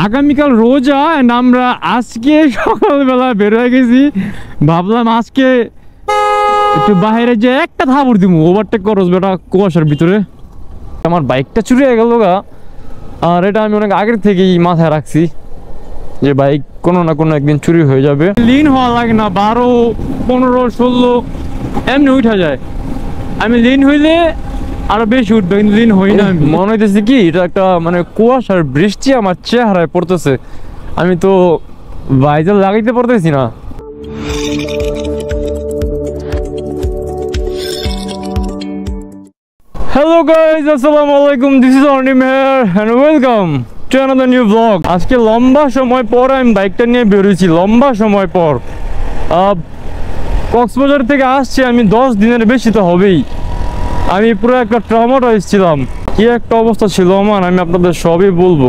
আগামীকাল রোজা and আমরা আজকে সকালবেলা বের হয়ে গেছি। ভাবলাম আজকে একটু বাইরে যে একটা থাবড় দিব, ওভারটেক করস বেটা কুয়াশার ভিতরে। আমার বাইকটা চুরি হয়ে গেল গা, আর এটা আমি অনেক আগের থেকেই মাথায় রাখছি যে বাইক কোনো না কোনো একদিন চুরি হয়ে যাবে। লিন হওয়া লাগে না, 12, 15, 16 এমনি উঠা যায়। আমি লিন হইলে আরো বেশি উঠবে, কিন্তু লিন হই না। মনে হইতেছে কি এটা একটা মানে কুয়াশার বৃষ্টি আমার চেহারায় পড়তেছে, আমি তো ভাইজার লাগাইতে পারতেছি না। Hello guys, assalamu alaikum, this is Arnim here and welcome to another new vlog. আজকে লম্বা সময় পর আমি বাইকটা নিয়ে বেরোইছি, লম্বা সময় পর। কক্সবাজার থেকে আসছি আমি 10 দিনের বেশি তো হবেই। আমি পুরো একটা ট্রমাটাইজ ছিলাম, কি একটা অবস্থা ছিল আমার, আমি আপনাদের সবই বলবো।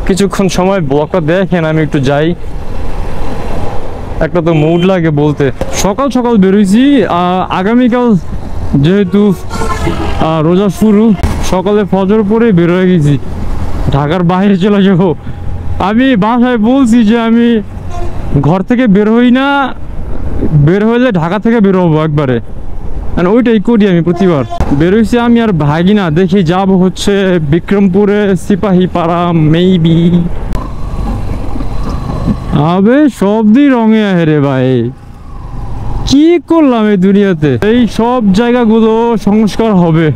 কিছুক্ষণ সময় ব্লগটা দেখেন, আমি একটু যাই, একটা তো মুড লাগে বলতে। সকাল সকাল বেরোইছি, আগামীকাল যেহেতু রোজা শুরু, সকালে ফজর পরে বের হয়ে গেছি, ঢাকার বাইরে চলে যাবো। আমি বাসায় বলছি যে আমি ঘর থেকে বের হই না, বের হইলে ঢাকা থেকে বের হবো একবারে, ওইটাই করি আমি প্রতিবার। বেরোইছি আমি আর ভাগিনা, দেখি যাব হচ্ছে বিক্রমপুরে সিপাহীপাড়া মেবি। আবে সবদি রঙে আহে ভাই, কি করলাম এই দুনিয়াতে। এই সব জায়গাগুলো সংস্কার হবে,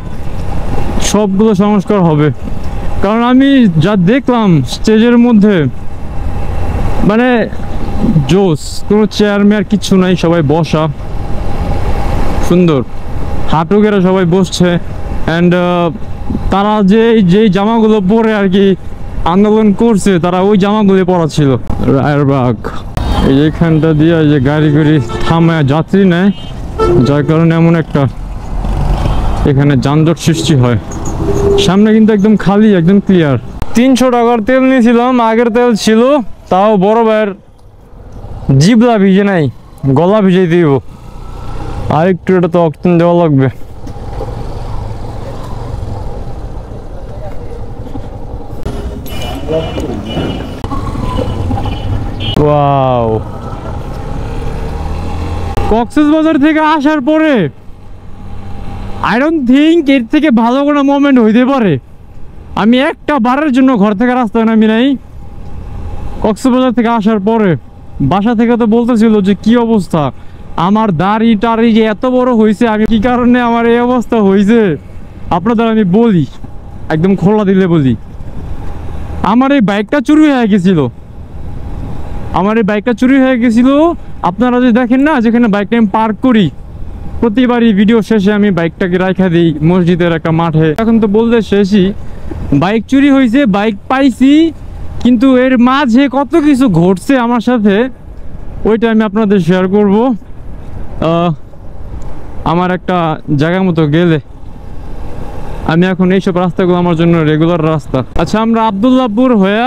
সবগুলো সংস্কার হবে, কারণ আমি যা দেখলাম স্টেজের মধ্যে মানে জোস, কোনো চেয়ার মেয়ার কিচ্ছু নাই, সবাই বসা সুন্দর, হাঁটু গেড়ে সবাই বসছে। অ্যান্ড তারা যেই জামাগুলো পরে আর কি আন্দোলন করছে, তারা ওই জামাগুলো পরা ছিল। রায়েরবাগ এইখানটা দিয়ে যে গাড়ি থামায় যাত্রী নেয়, যার কারণে এমন একটা এখানে যানজট সৃষ্টি হয়। সামনে কিন্তু একদম খালি, একদম ক্লিয়ার। 300 টাকার তেল নিয়েছিলাম, আগের তেল ছিল, তাও বড় ভাইয়ের জিবলা ভিজে নাই, গলা ভিজাই দিব, আর একটু এটা তো অক্সিজেন দেওয়া লাগবে। ওয়াও, কক্সবাজার থেকে আসার পরে আই ডোন্ট থিঙ্ক এর থেকে ভালো কোনো মোমেন্ট হইতে পারে। আমি একটা বারের জন্য ঘর থেকে রাস্তায় নামি নাই কক্সবাজার থেকে আসার পরে। বাসা থেকে তো বলতেছিল যে কি অবস্থা, আমার দাড়ি টাড়ি যে এত বড় হয়েছে, আমি কি কারণে আমার এই অবস্থা হয়েছে আপনাদের আমি বলি, একদম খোলা দিলে বলি। আমার এই বাইকটা চুরি হয়ে গেছিল, আপনারা যদি দেখেন না, যেখানে বাইকটা আমি পার্ক করি, প্রতিবারই ভিডিও শেষে আমি বাইকটাকে রাখা দিই মসজিদের একটা মাঠে। এখন তো বলতে শেষই, বাইক চুরি হয়েছে, বাইক পাইছি, কিন্তু এর মাঝে কত কিছু ঘটছে আমার সাথে, ওইটা আমি আপনাদের শেয়ার করব আমার একটা জায়গা মতো গেলে। আমি এখন এইসব রাস্তাগুলো আমার জন্য রেগুলার রাস্তা। আচ্ছা, আমরা আবদুল্লাহপুর হয়ে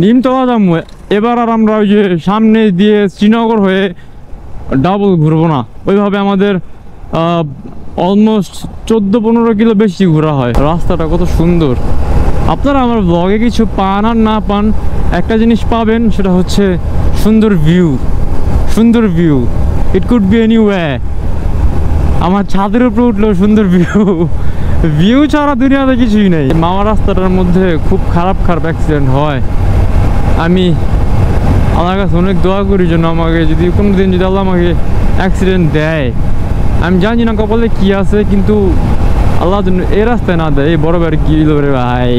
নিমতলা যাবো এবার, আর আমরা ওই যে সামনে দিয়ে শ্রীনগর হয়ে ডাবল ঘুরবো না, ওইভাবে আমাদের অলমোস্ট 14-15 কিলো বেশি ঘোরা হয়। রাস্তাটা কত সুন্দর, আপনারা আমার ব্লগে কিছু পান আর না পান, একটা জিনিস পাবেন, সেটা হচ্ছে সুন্দর ভিউ। সুন্দর view, it could be anyway. আমার ছাদের উপরে উঠলেও সুন্দর ভিউ, ভিউ ছাড়া দুনিয়াতে কিছুই নেই। মামা রাস্তাটার মধ্যে খুব খারাপ অ্যাক্সিডেন্ট হয়। আমি আল্লাহর কাছে অনেক দোয়া করি যেন আমাকে যদি কোনো দিন যদি আল্লাহ আমাকে অ্যাক্সিডেন্ট দেয়, আমি জানি না কপালে কি আছে, কিন্তু আল্লাহ যেন এই রাস্তায় না দেয়। এই বড় ভাই কি রে ভাই,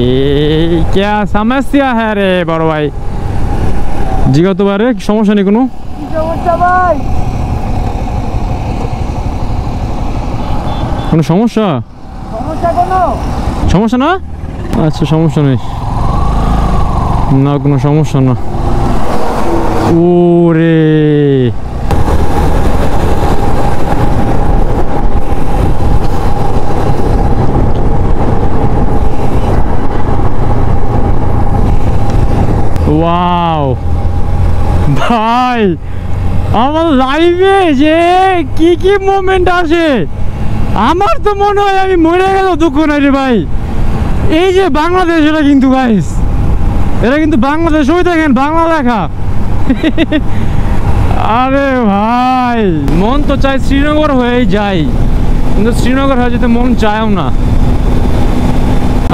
কে সমস্যা হ্যাঁ রে বড় ভাই, জিজ্ঞাসা বারে সমস্যা নেই কোনো? কোনো সমস্যা না? আচ্ছা, সমস্যা নেই না, কোনো সমস্যা না। ওরে ওয়াও ভাই, আমার লাইফে যে কি মোমেন্ট আসে, আমার তো মনে হয় আমি মরে গেল দুঃখ নাই রে ভাই। এই যে বাংলাদেশ, এটা কিন্তু গাইস এটা কিন্তু বাংলাদেশ, ওই দেখেন বাংলা লেখা। আরে ভাই, মন তো চাই শ্রীনগর হয়ে যাই, কিন্তু শ্রীনগর হয়ে যেতে মন চায়ও না।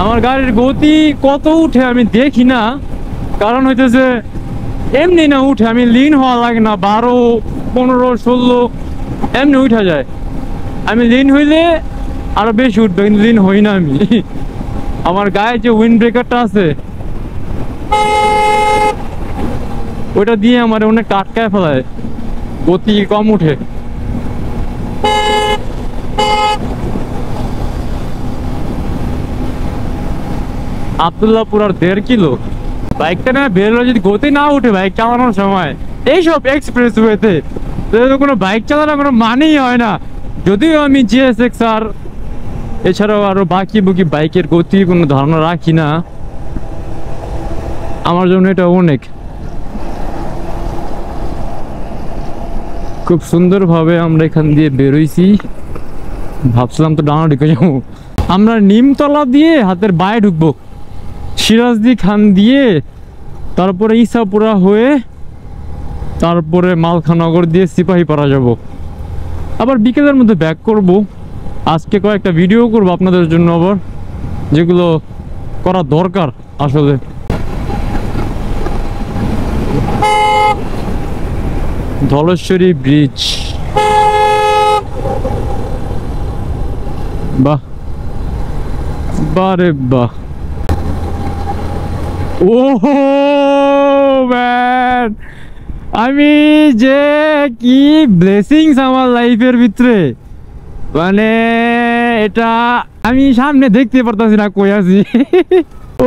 আমার গাড়ির গতি কত উঠে আমি দেখি না, কারণ হইতেছে এমনি না উঠে, আমি লিন হওয়া লাগে না, 12, 15, 16 এমনি উঠা যায়। আমি লিন হইলে আরো বেশি উঠবে, কিন্তু লিন হই না আমি। আমার গায়ে যে উইন্ড ব্রেকারটা আছে ওইটা দিয়ে আমার অনেক আটকায় ফেলায়, গতি কম উঠে। আব্দুল্লাহপুর আর 1.5 কিলো। বাইকটা না বেরোলে যদি গতি না উঠে বাইক চালানোর সময়, এইসব এক্সপ্রেস ওয়েতে কোনো বাইক চালানোর কোনো মানেই হয় না। যদিও আমি GSX আর এছাড়াও আরো বাকি বুকি বাইকের গতি কোনো ধারণা রাখি না, আমার জন্য এটা অনেক। খুব সুন্দরভাবে আমরা এখান দিয়ে বেরোইছি, ভাবছিলাম তো ডানা ঢুকে যাবো। আমরা নিমতলা দিয়ে হাতের বায়ে ঢুকবো, সিরাজদি খান দিয়ে, তারপরে ইসাপুরা হয়ে, তারপরে মালখানগর দিয়ে সিপাহীপাড়া যাব। আবার বিকেলের মধ্যে ব্যাক করব। আজকে কয়েকটা ভিডিও করব আপনাদের জন্য, আবার যেগুলো করা দরকার আসলে। ধলেশ্বরী ব্রিজ, বাহ বারে বাহ। ও ম্যান, আমি যে কি ব্লেসিংস আমার লাইফের ভিতরে, মানে এটা আমি সামনে দেখতে পারতাছি না কই আছি।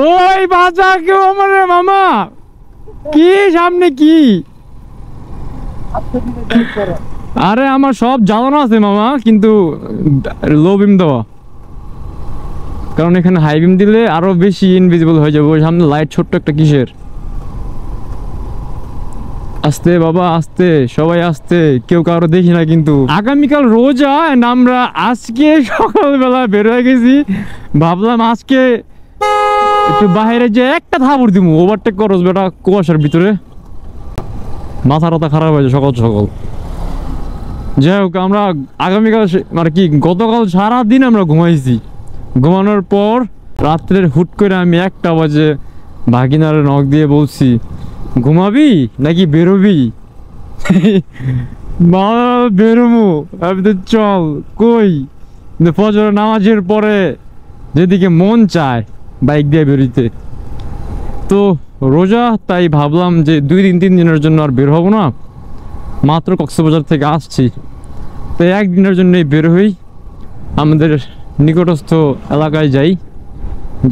ওই বাঁচা কেউ আমার মামা, কি সামনে কি? আরে আমার সব জ্বালানো আছে মামা, কিন্তু লো বিম দেওয়া, কারণ এখানে হাই বিম দিলে আরো বেশি ইনভিজিবল হয়ে যাবে। ওই সামনে লাইট ছোট্ট একটা কিসের। আস্তে বাবা আস্তে, সবাই আস্তে, কেউ কারো দেখি না কিন্তু। আগামীকাল রোজা, আমরা আজকে সকালবেলা বের হয়ে গেছি, ভাবলাম আজকে একটু বাইরে যে একটা থাপড় দিব, ওভারটেক করস বেটা কুয়াশার ভিতরে, মাথা টাথা খারাপ হয়েছে সকাল সকাল। যাই হোক, আমরা আগামীকাল মানে কি গতকাল সারাদিন আমরা ঘুমাইছি, ঘুমানোর পর রাত্রের হুট করে আমি 1টা বাজে ভাগিনারে নখ দিয়ে বলছি ঘুমাবি নাকি বেরোবি? মা বেরোমু, আমি তো চল কই, ফজর নামাজের পরে যেদিকে মন চায় বাইক দিয়ে বেরোইতে। তো রোজা, তাই ভাবলাম যে 2-3 দিনের জন্য আর বের হবো না, মাত্র কক্সবাজার থেকে আসছি, তাই একদিনের জন্যই বের হই, আমাদের নিকটস্থ এলাকায় যাই,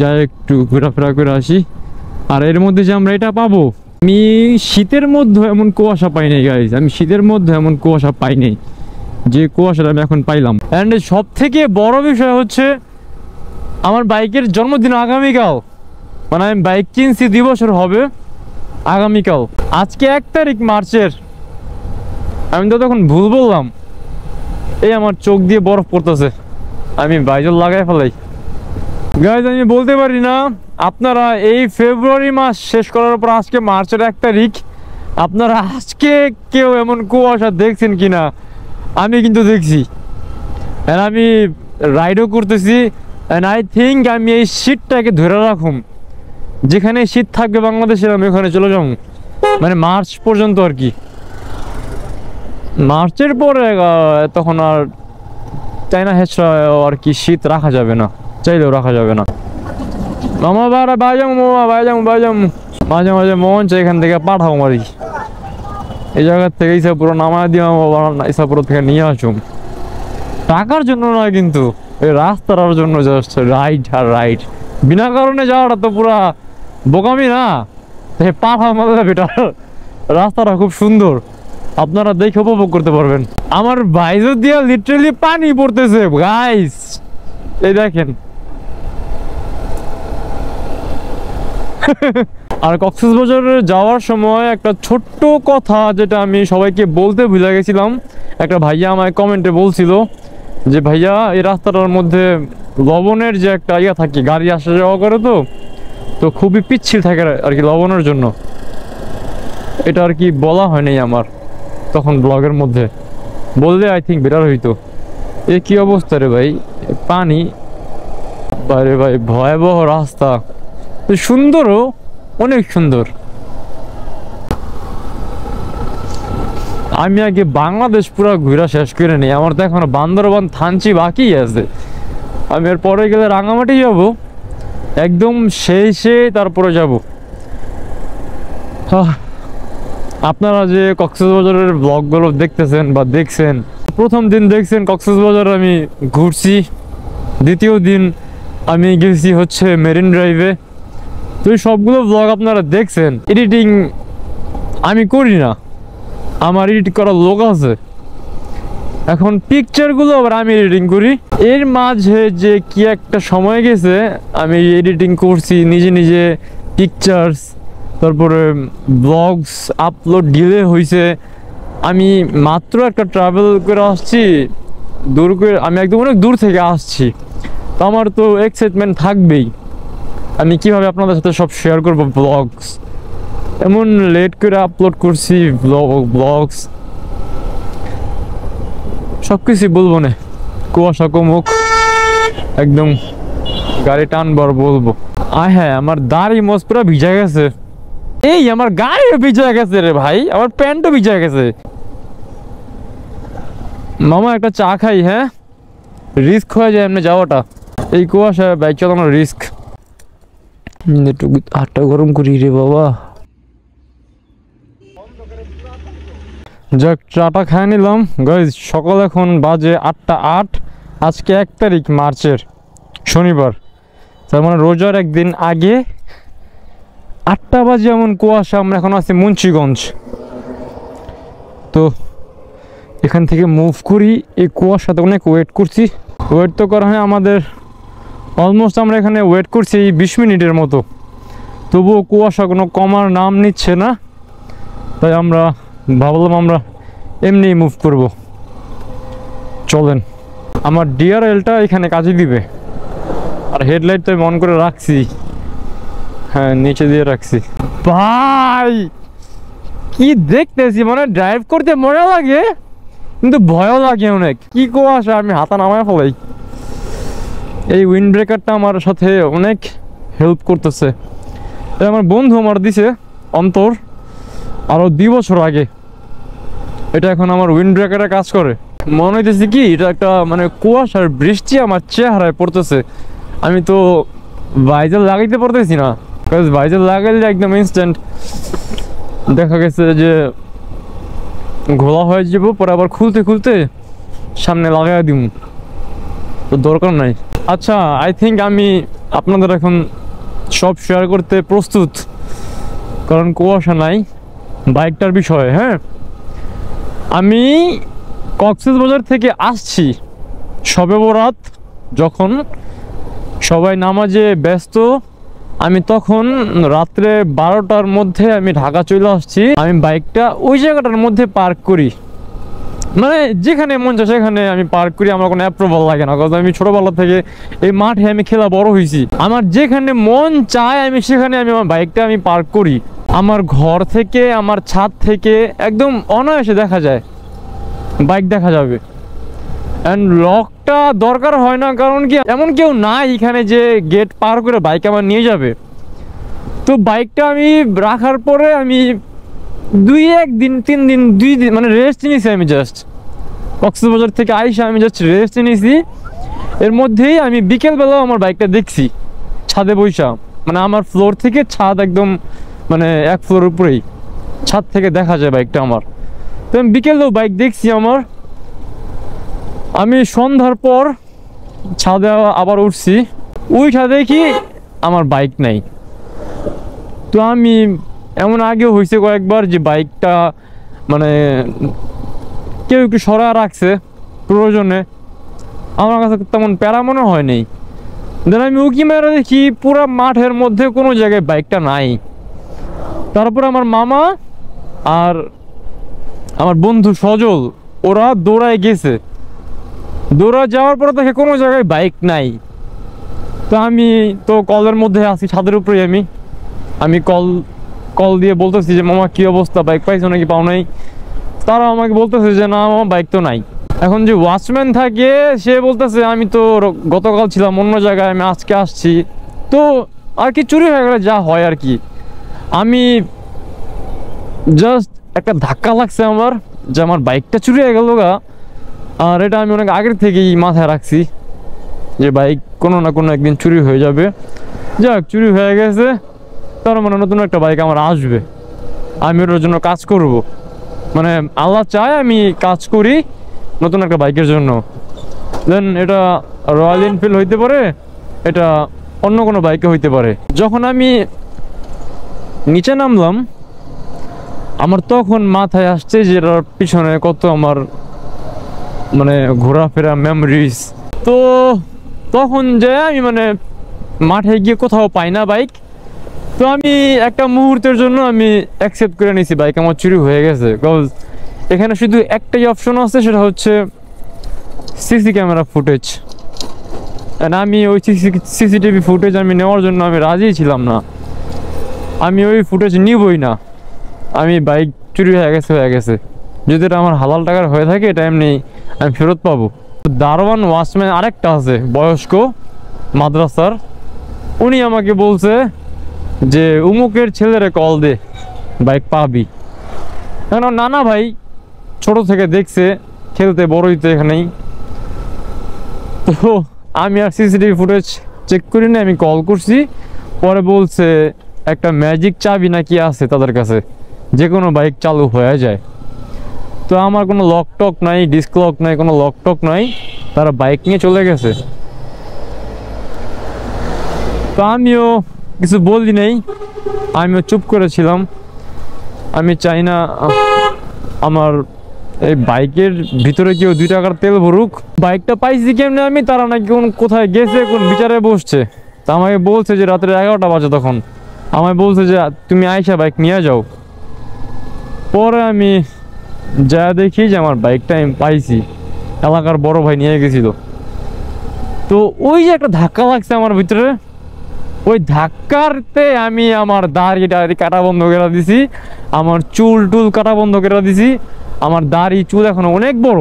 যাই একটু ঘোরাফেরা করে আসি। আর এর মধ্যে যে আমরা এটা পাবো, আমি শীতের মধ্যে এমন কুয়াশা পাই নাই গাইজ, আমি শীতের মধ্যে এমন কুয়াশা পাই নাই যে কুয়াশাটা আমি এখন পাইলাম। অ্যান্ড সব থেকে বড় বিষয় হচ্ছে আমার বাইকের জন্মদিন আগামীকাল, মানে আমি বাইক কিনছি 2 বছর হবে আগামীকাল। আজকে 1 তারিখ মার্চের, আমি তো তখন ভুল বললাম। এই আমার চোখ দিয়ে বরফ পড়তেছে, আমি বাইজল লাগাই ফেলাই। গাইজ আমি বলতে পারি না, আপনারা এই ফেব্রুয়ারি মাস শেষ করার পর আজকে মার্চের 1 তারিখ, আপনারা আজকে কেউ এমন কুয়াশা দেখছেন কিনা? আমি কিন্তু দেখছি, আর আমি রাইডও করতেছি। অ্যান্ড আই থিঙ্ক আমি এই শীতটাকে ধরে রাখুম, যেখানে শীত থাকবে বাংলাদেশের আমি ওখানে চলে যাবো, মানে মার্চ পর্যন্ত আর কি। মার্চের পরে তখন আর চাইনা হেঁচড়া আর কি শীত রাখা যাবে না, চাইলেও রাখা যাবে না। মামা বাড়া বাইজামু, মামা বাইজামু বাইজামু, মাঝে মাঝে মন চাই এখান থেকে পাঠাও মারি, এই জায়গার থেকে ইসাপুর নামায় দিয়ে ইসাপুর থেকে নিয়ে আসুম, টাকার জন্য নয় কিন্তু এই রাস্তার জন্য, জাস্ট রাইড আর রাইড। বিনা কারণে যাওয়াটা তো পুরা বোকামি না, পাঠাও মাথা বেটার। রাস্তাটা খুব সুন্দর, আপনারা দেখে উপভোগ করতে পারবেন। আমার বাইজর দিয়ে লিটারালি পানি পড়তেছে গাইস, এই দেখেন। আর কক্সবাজারে যাওয়ার সময় একটা ছোট্ট কথা যেটা আমি সবাইকে বলতে ভুলে গেছিলাম, একটা ভাইয়া আমায় কমেন্টে বলছিল যে ভাইয়া এই রাস্তাটার মধ্যে লবণের যে একটা ইয়া থাকে, গাড়ি আসা যাওয়া করে, তো তো খুবই পিচ্ছিল থাকে আর কি লবণের জন্য। এটা আর কি বলা হয়নি আমার তখন ব্লগের মধ্যে, বললে আই থিঙ্ক বেটার হইতো। এ কি অবস্থা রে ভাই, পানি, বাইরে ভাই ভয়াবহ রাস্তা, সুন্দরও, অনেক সুন্দর। আমি আগে বাংলাদেশ পুরো ঘুরা শেষ করে নিই, আমার তো এখনো বান্দরবান থানচি বাকি আছে। আমি এর পরে গেলে রাঙামাটি যাব, একদম শেষে তারপরে যাব। আপনারা যে কক্সবাজারের ব্লগগুলো দেখতেছেন বা দেখছেন, প্রথম দিন দেখছেন কক্সবাজার আমি ঘুরছি, দ্বিতীয় দিন আমি গেছি হচ্ছে মেরিন ড্রাইভে। তো এই সবগুলো ব্লগ আপনারা দেখছেন। এডিটিং আমি করি না, আমার এডিট করার লোক আছে। এখন পিকচারগুলো আবার আমি এডিটিং করি। এর মাঝে যে কি একটা সময় গেছে, আমি এডিটিং করছি নিজে নিজে, পিকচার্স, তারপরে ব্লগস আপলোড ডিলে হয়েছে। আমি মাত্র একটা ট্রাভেল করে আসছি, দূর করে, আমি একদম অনেক দূর থেকে আসছি, তো আমার তো এক্সাইটমেন্ট থাকবেই। আমি কিভাবে আপনাদের সাথে সব শেয়ার করব ব্লগস, এমন লেট করে আপলোড করছি ব্লগস, সব কিছুই বলবো না। কুয়াশা কমুক, একদম গাড়ি টানবার বলবো। হ্যাঁ, আমার দাড়ি মোজ পুরো ভিজা গেছে। এই আমার গাড়িও ভিজা গেছে রে ভাই, আমার প্যান্টও ভিজা গেছে। মামা একটা চা খাই, হ্যাঁ, রিস্ক হয়ে যায় এমনি যাওয়াটা, এই কুয়াশা বাইক চালানোর রিস্ক। একটু হাতটা গরম করি রে বাবা। যাক, চাটা খাই নিলাম গাইজ। সকাল এখন বাজে 8টা 8। আজকে 1 তারিখ মার্চের, শনিবার, তার মানে রোজার একদিন আগে 8টা বাজে এমন কুয়াশা। আমরা এখন আছি মুন্সিগঞ্জ। তো এখান থেকে মুভ করি, এই কুয়াশাতে অনেক ওয়েট করছি। ওয়েট তো করা হয় আমাদের অলমোস্ট, আমরা এখানে ওয়েট করছি 20 মিনিটের মতো, তবুও কুয়াশা কোনো কমার নাম নিচ্ছে না। তাই আমরা ভাবলাম আমরা এমনি মুভ করব। চলেন, আমার ডিআরএলটা এখানে কাজে দিবে, আর হেডলাইট তো আমি অন করে রাখছি, হ্যাঁ নিচে দিয়ে রাখছি। ভাই কি দেখতেছি, মানে ড্রাইভ করতে মজা লাগে কিন্তু ভয়ও লাগে অনেক। কি কুয়াশা, আমি হাতা নামায় ফেলাই। এই উইন্ড ব্রেকারটা আমার সাথে অনেক হেল্প করতেছে। আমার বন্ধু আমার দিছে অন্তর আরো 2 বছর আগে। এটা এখন আমার উইন্ড ব্রেকারে কাজ করে। মনে হইতেছে কি এটা একটা মানে কুয়াশার বৃষ্টি আমার চেহারায় পড়তেছে। আমি তো ভাইজার লাগাইতে পারতেছি না, কারণ ভাইজার লাগাইলে একদম ইনস্ট্যান্ট দেখা গেছে যে ঘোলা হয়ে যাবো, পরে আবার খুলতে খুলতে সামনে লাগাই দিব, তো দরকার নাই। আচ্ছা, আই থিঙ্ক আমি আপনাদের এখন সব শেয়ার করতে প্রস্তুত, কারণ কুয়াশা নাই। বাইকটার বিষয়ে, হ্যাঁ, আমি কক্সবাজার থেকে আসছি শবে বরাত, যখন সবাই নামাজে ব্যস্ত, আমি তখন রাত্রে 12টার মধ্যে আমি ঢাকা চলে আসছি। আমি বাইকটা ওই জায়গাটার মধ্যে পার্ক করি, মানে যেখানে মন চায় সেখানে আমি পার্ক করি, আমার কোনো অ্যাপ্রুভাল লাগে না, কারণ আমি ছোটবেলা থেকে এই মাঠে আমি খেলা বড় হয়েছি। আমার যেখানে মন চায় আমি সেখানে আমি আমার বাইকটা আমি পার্ক করি। আমার ঘর থেকে, আমার ছাদ থেকে একদম অনায়াসে দেখা যায়, বাইক দেখা যাবে। অ্যান্ড লকটা দরকার হয় না, কারণ কি এমন কেউ নাই এখানে যে গেট পার করে বাইক আমার নিয়ে যাবে। তো বাইকটা আমি রাখার পরে আমি 1 দিন 3 দিন 2 দিন মানে রেস্ট নিয়েছি। আমি জাস্ট কক্সবাজার থেকে আইসা আমি জাস্ট রেস্ট নিয়েছি। এর মধ্যেই আমি বিকেলবেলাও আমার বাইকটা দেখছি ছাদে বইসা, মানে আমার ফ্লোর থেকে ছাদ একদম মানে 1 ফ্লোর উপরেই, ছাদ থেকে দেখা যায় বাইকটা আমার। তো আমি বিকেলেও বাইক দেখছি আমার। আমি সন্ধ্যার পর ছাদে আবার উঠছি, উঠা দেখি আমার বাইক নাই। তো আমি এমন আগেও হয়েছে কয়েকবার যে বাইকটা মানে কেউ একটু সরা রাখছে প্রয়োজনে, আমার কাছে তেমন প্যারা মনে হয় নেই। দেন আমি উকি মেরে দেখি পুরো মাঠের মধ্যে কোনো জায়গায় বাইকটা নাই। তারপর আমার মামা আর আমার বন্ধু সজল ওরা দৌড়ায় গেছে, দৌড়া যাওয়ার পরে দেখে কোনো জায়গায় বাইক নাই। তো আমি তো কলের মধ্যে আছি, ছাদের উপরে আমি আমি কল কল দিয়ে বলতেছি যে মামা কি অবস্থা, বাইক পাইছো নাকি পাও নাই? তারা আমাকে বলতেছে যে না মামা বাইক তো নাই। এখন যে ওয়াচম্যান থাকে সে বলতেছে আমি তো গতকাল ছিলাম অন্য জায়গায়, আমি আজকে আসছি। তো আর কি চুরি হয়ে গেলে যা হয় আর কি। আমি জাস্ট একটা ধাক্কা লাগছে আমার, যে আমার বাইকটা চুরি হয়ে গেল গা। আর এটা আমি অনেক আগের থেকেই মাথায় রাখছি যে বাইক কোনো না কোনো একদিন চুরি হয়ে যাবে। যাক, চুরি হয়ে গেছে, তার মানে নতুন একটা বাইক আমার আসবে, আমি ওটার জন্য কাজ করব। মানে আল্লাহ চায় আমি কাজ করি নতুন একটা বাইকের জন্য। দেন এটা রয়্যাল এনফিল্ড হইতে পারে, এটা অন্য কোনো বাইকে হইতে পারে। যখন আমি নিচে নামলাম আমার তখন মাথায় আসছে যে এটার পিছনে কত আমার মানে ঘোরাফেরা মেমোরিজ। তো তখন যে আমি মানে মাঠে গিয়ে কোথাও পাই না বাইক, তো আমি একটা মুহূর্তের জন্য আমি অ্যাকসেপ্ট করে নিয়েছি বাইক আমার চুরি হয়ে গেছে। বিকজ এখানে শুধু একটাই অপশন আছে, সেটা হচ্ছে সিসি ক্যামেরা ফুটেজ। অ্যান্ড আমি ওই সিসিটিভি ফুটেজ আমি নেওয়ার জন্য আমি রাজি ছিলাম না, আমি ওই ফুটেজ নিবই না। আমি বাইক চুরি হয়ে গেছে, যদি এটা আমার হালাল টাকার হয়ে থাকে এটা এমনি আমি ফেরত পাবো। দারোয়ান ওয়াচম্যান আরেকটা আছে বয়স্ক মাদ্রাসার, উনি আমাকে বলছে যে উমুকের ছেলেরে কল দে, বাইক পাবি। কেন নানা ভাই ছোট থেকে দেখছে খেলতে বড় হইতে এখানেই। তো আমি আর সিসিটিভি ফুটেজ চেক করি না, আমি কল করছি। পরে বলছে একটা ম্যাজিক চাবি নাকি আছে তাদের কাছে, যে কোনো বাইক চালু হয়ে যায়। তো আমার কোনো লক টক নাই, ডিস্ক লক নাই, কোনো লক টক নাই, তারা বাইক নিয়ে চলে গেছে। তো আমিও কিছু বলি নাই, আমিও চুপ করেছিলাম। আমি চাই না আমার এই বাইকের ভিতরে কেউ 2 টাকার তেল ভরুক। বাইকটা পাইছি কেমনে আমি, তারা নাকি কোথায় গেছে, কোন বিচারে বসছে। তা আমাকে বলছে যে রাত্রে 11টা বাজে, তখন আমায় বলছে যে তুমি আইসা বাইক নিয়ে যাও। পরে আমি যা দেখি যে আমার বাইকটা আমি পাইছি, এলাকার বড় ভাই নিয়ে গেছিল। তো ওই যে একটা ধাক্কা লাগছে আমার ভিতরে, ওই ধাক্কারতে আমি আমার দাড়ি কাটা বন্ধ করে দিছি, আমার চুল টুল কাটা বন্ধ করে দিছি। আমার দাড়ি চুল এখন অনেক বড়,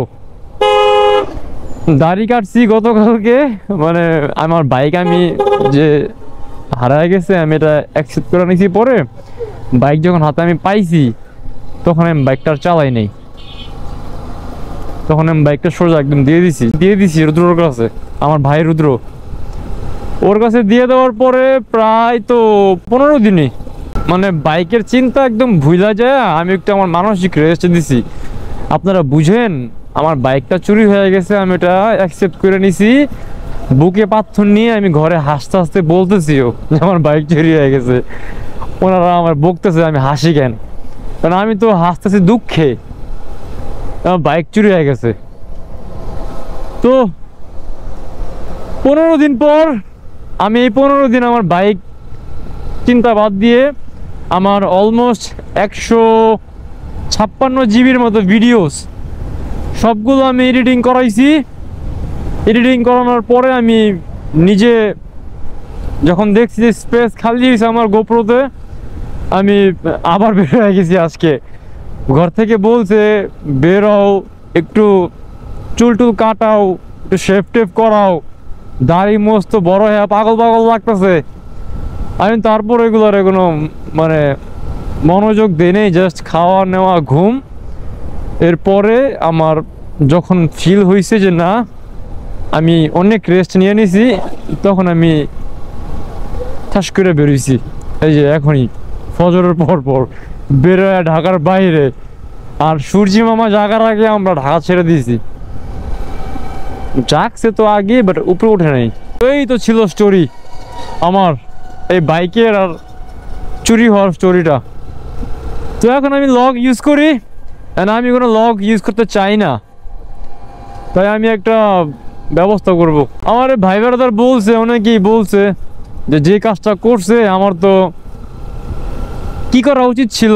দাড়ি কাটছি গতকালকে। মানে আমার বাইক আমি যে হারায় গেছে আমি এটা অ্যাকসেপ্ট করে নিয়েছি। পরে বাইক যখন হাতে আমি পাইছি তখন আমি বাইকটা চালাই নাই, তখন আমি বাইকটা সোজা একদম দিয়ে দিছি রুদ্রর কাছে, আমার ভাই রুদ্র। ওর কাছে দিয়ে দেওয়ার পরে প্রায় তো 15 দিনই মানে বাইকের চিন্তা একদম ভুলা যায়। আমি একটু আমার মানসিক রেস্ট দিছি। আপনারা বুঝেন আমার বাইকটা চুরি হয়ে গেছে, আমি এটা অ্যাকসেপ্ট করে নিছি। বুকে পাথর নিয়ে আমি ঘরে হাসতে হাসতে বলতেছিও যে আমার বাইক চুরি হয়ে গেছে। ওনারা আমার বকতেছে, আমি হাসি কেন, কারণ আমি তো হাসতেছি দুঃখে, আমার বাইক চুরি হয়ে গেছে। তো 15 দিন পর আমি এই 15 দিন আমার বাইক চিন্তা বাদ দিয়ে আমার অলমোস্ট 156 জিবির মতো ভিডিওস সবগুলো আমি এডিটিং করাইছি। এডিটিং করানোর পরে আমি নিজে যখন দেখছি যে স্পেস খালি হয়েছে আমার গোপ্রোতে, আমি আবার বের হয়ে গেছি। আজকে ঘর থেকে বলছে বের হও, একটু চুল টুল কাটাও, একটু শেভ টেপ করাও, দাড়ি মস্ত বড় হয়ে পাগল লাগতেছে। আমি তারপর এগুলোর কোনো মানে মনোযোগ দিই নেই, জাস্ট খাওয়া নেওয়া ঘুম। এরপরে আমার যখন ফিল হয়েছে যে না আমি অনেক রেস্ট নিয়ে নিছি, তখন আমি ঠাস করে বেরোইছি। এই যে এখনই ফজরের পর বেরোয় ঢাকার বাইরে, আর সূর্যি মামা জাগার আগে আমরা ঢাকা ছেড়ে দিয়েছি। জাগছে তো আগে, বাট উপরে উঠে নাই। এই তো ছিল স্টোরি আমার এই বাইকের আর চুরি হওয়ার স্টোরিটা। তো এখন আমি লগ ইউজ করি, আমি কোনো লগ ইউজ করতে চাই না, তাই আমি একটা ব্যবস্থা করব। আমার ভাই ব্রাদার বলছে, অনেকেই বলছে যে কাজটা করছে আমার তো কি করা উচিত ছিল।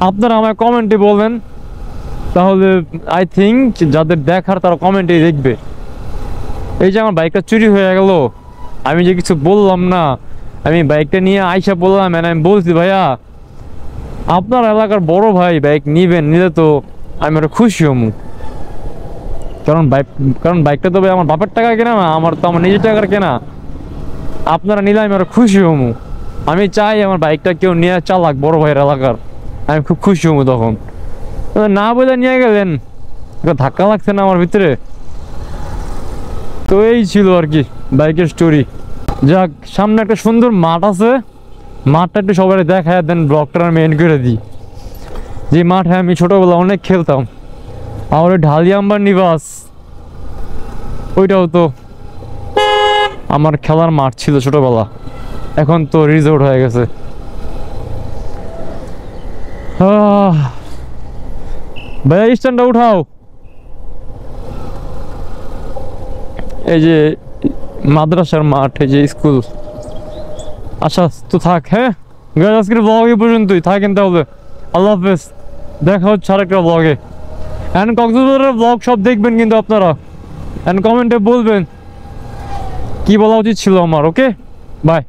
আপনারা আমায় কমেন্টে বলবেন, তাহলে আই থিঙ্ক যাদের দেখার তারা কমেন্টে দেখবে। এই যে আমার বাইকটা চুরি হয়ে গেল, আমি যে কিছু বললাম না, আমি বাইকটা নিয়ে আইসা বললাম, আমি বলছি ভাইয়া আপনার এলাকার বড় ভাই বাইক নিবেন, নিলে তো আমি আরো খুশি হমু। কারণ বাইকটা তো ভাই আমার বাপের টাকা কেনা না, আমার তো আমার নিজের টাকার কেনা। আপনারা নিলে আমি আরো খুশি হমু। আমি চাই আমার বাইকটা কেউ নিয়ে চালাক, বড় ভাইয়ের এলাকার, আমি খুব খুশি হমু তখন। না বলে নিয়ে গেলেন, ধাক্কা লাগছে না আমার ভিতরে। তো এই ছিল আর কি বাইকের স্টোরি। যাক, সামনে একটা সুন্দর মাঠ আছে, মাঠটা একটু সবাই দেখায় দেন, ব্লগটা আমি এন্ড করে দিই। যে মাঠে আমি ছোটবেলা অনেক খেলতাম, আর ওই ঢালিয়াম্বার নিবাস, ওইটাও তো আমার খেলার মাঠ ছিল ছোটবেলা, এখন তো রিসোর্ট হয়ে গেছে। ভাইয়া স্ট্যান্ডটা উঠাও। এই যে মাদ্রাসার মাঠ, এই যে স্কুল। আচ্ছা তো থাক, হ্যাঁ আজকের ব্লগ এই পর্যন্তই থাকেন তাহলে। আল্লাহ হাফেজ, দেখা হচ্ছে আরেকটা ব্লগে। অ্যান্ড কক্সবাজারের ব্লগ সব দেখবেন কিন্তু আপনারা, অ্যান্ড কমেন্টে বলবেন কি বলা উচিত ছিল আমার। ওকে, বাই।